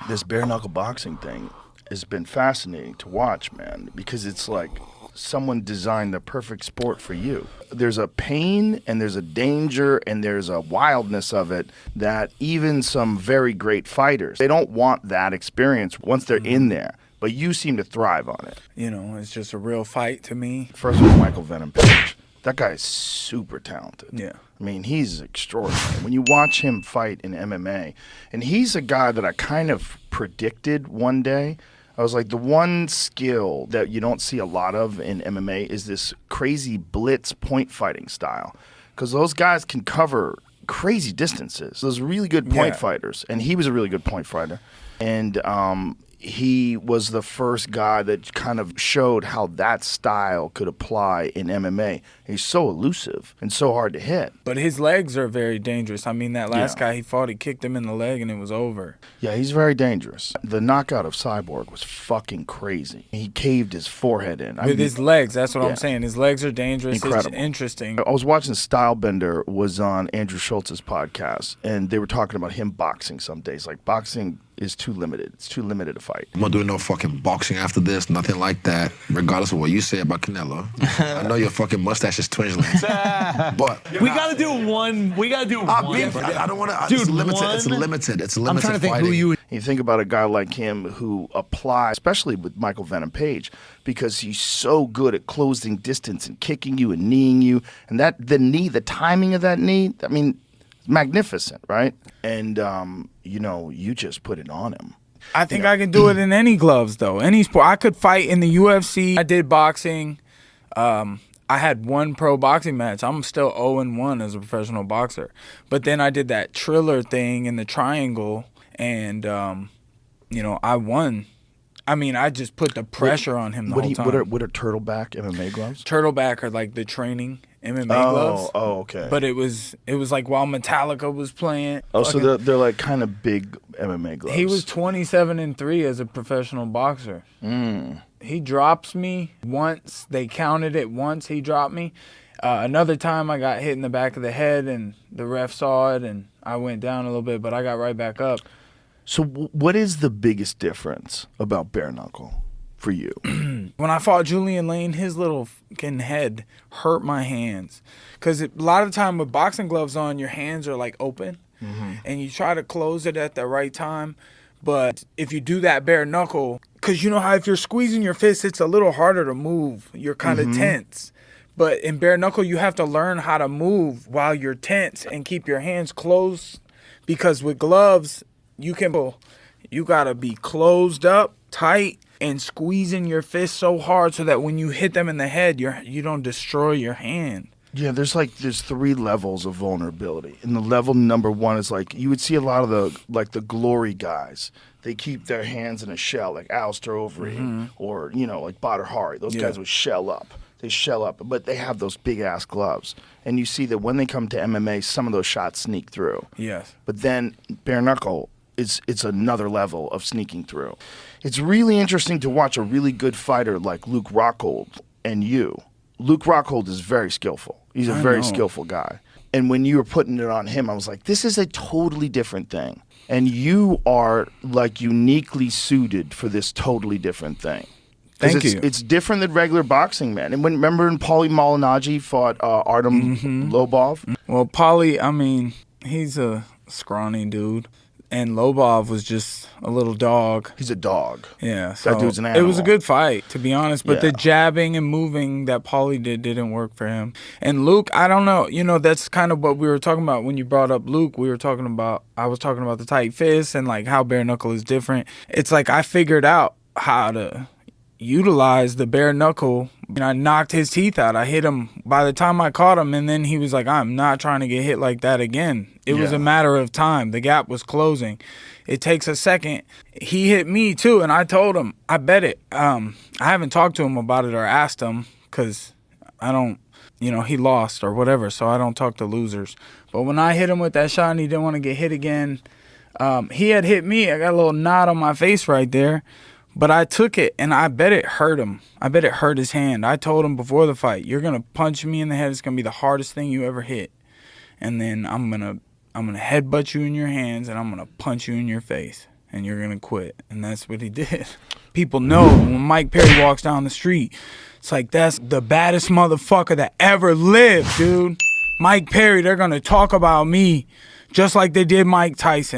this bare knuckle boxing thing has been fascinating to watch, man, because it's like someone designed the perfect sport for you. There's a pain and there's a danger and there's a wildness of it that even some very great fighters, they don't want that experience once they're in there. But you seem to thrive on it. You know, it's just a real fight to me. First one, Michael Venom Page. That guy is super talented. Yeah. I mean, he's extraordinary. When you watch him fight in MMA, and he's a guy that I kind of predicted one day. I was like, the one skill that you don't see a lot of in MMA is this crazy blitz point fighting style. Because those guys can cover crazy distances. Those really good point fighters. And he was a really good point fighter. And he was the first guy that kind of showed how that style could apply in MMA. He's so elusive and so hard to hit. But his legs are very dangerous. I mean, that last guy he fought, he kicked him in the leg and it was over. Yeah, he's very dangerous. The knockout of Cyborg was fucking crazy. He caved his forehead in. With his legs, that's what I'm saying. His legs are dangerous. Incredible. It's interesting. I was watching Stylebender was on Andrew Schultz's podcast, and they were talking about him boxing some days. Like, boxing is too limited. It's too limited to fight. I'm not doing no fucking boxing after this, nothing like that, regardless of what you say about Canelo. I know your fucking mustache is twinging. But we gotta do one. We gotta do one. I don't want to. Dude, it's limited. one? It's limited. It's limited. I'm trying to think fighting. who you. You think about a guy like him who applies, especially with Michael Venom Page, because he's so good at closing distance and kicking you and kneeing you. And the timing of that knee, I mean, magnificent, right? And, you know, you just put it on him. I think I can do it in any gloves, though. Any sport. I could fight in the UFC. I did boxing. I had one pro boxing match. I'm still 0-1 as a professional boxer. But then I did that Triller thing in the triangle, and, you know, I won. I mean, I just put the pressure on him the whole time. What are turtleback MMA gloves? Turtleback are like the training MMA gloves. Oh, okay. But it was like while Metallica was playing. Oh, so they're like kind of big MMA gloves. He was 27-3 as a professional boxer. He drops me once. They counted it once. He dropped me. Another time I got hit in the back of the head, and the ref saw it, and I went down a little bit, but I got right back up. So what is the biggest difference about bare knuckle for you? When I fought Julian Lane, his little fucking head hurt my hands. Because a lot of the time with boxing gloves on, your hands are like open, and you try to close it at the right time. But if you do that bare knuckle, because you know how if you're squeezing your fist, it's a little harder to move. You're kind of tense. But in bare knuckle, you have to learn how to move while you're tense and keep your hands closed. Because with gloves, you gotta be closed up, tight, and squeezing your fist so hard so that when you hit them in the head, you don't destroy your hand. Yeah, there's 3 levels of vulnerability. And the level number 1 is like, you would see a lot of the glory guys. They keep their hands in a shell, like Alistair Overeem or, you know, like Badr Hari. Those guys would shell up. They shell up, but they have those big-ass gloves. And you see that when they come to MMA, some of those shots sneak through. Yes. But then bare knuckle, it's another level of sneaking through. It's really interesting to watch a really good fighter like Luke Rockhold and you. Luke Rockhold is very skillful. He's a very skillful guy. And when you were putting it on him, I was like, this is a totally different thing. And you are like uniquely suited for this totally different thing. Thank you. It's different than regular boxing, man. And remember when Paulie Malignaggi fought Artem Lobov? Well, Paulie, I mean, he's a scrawny dude. And Lobov was just a little dog. He's a dog. Yeah. So that dude's an animal. It was a good fight, to be honest. But the jabbing and moving that Paulie didn't work for him. And Luke, I don't know. You know, that's kind of what we were talking about when you brought up Luke. I was talking about the tight fist and like how bare knuckle is different. It's like I figured out how to utilize the bare knuckle. And I knocked his teeth out. I hit him by the time I caught him, and then he was like, I'm not trying to get hit like that again. It was a matter of time. The gap was closing. It takes a second. He hit me too, and I told him, I bet it. I haven't talked to him about it or asked him because I don't, you know, he lost or whatever, so I don't talk to losers. But when I hit him with that shot and he didn't want to get hit again, he had hit me. I got a little knot on my face right there. But I took it, and I bet it hurt him. I bet it hurt his hand. I told him before the fight, you're going to punch me in the head. It's going to be the hardest thing you ever hit. And then I'm gonna headbutt you in your hands, and I'm going to punch you in your face. and you're gonna quit. And that's what he did. People know when Mike Perry walks down the street, it's like, that's the baddest motherfucker that ever lived, dude. Mike Perry, they're gonna talk about me just like they did Mike Tyson.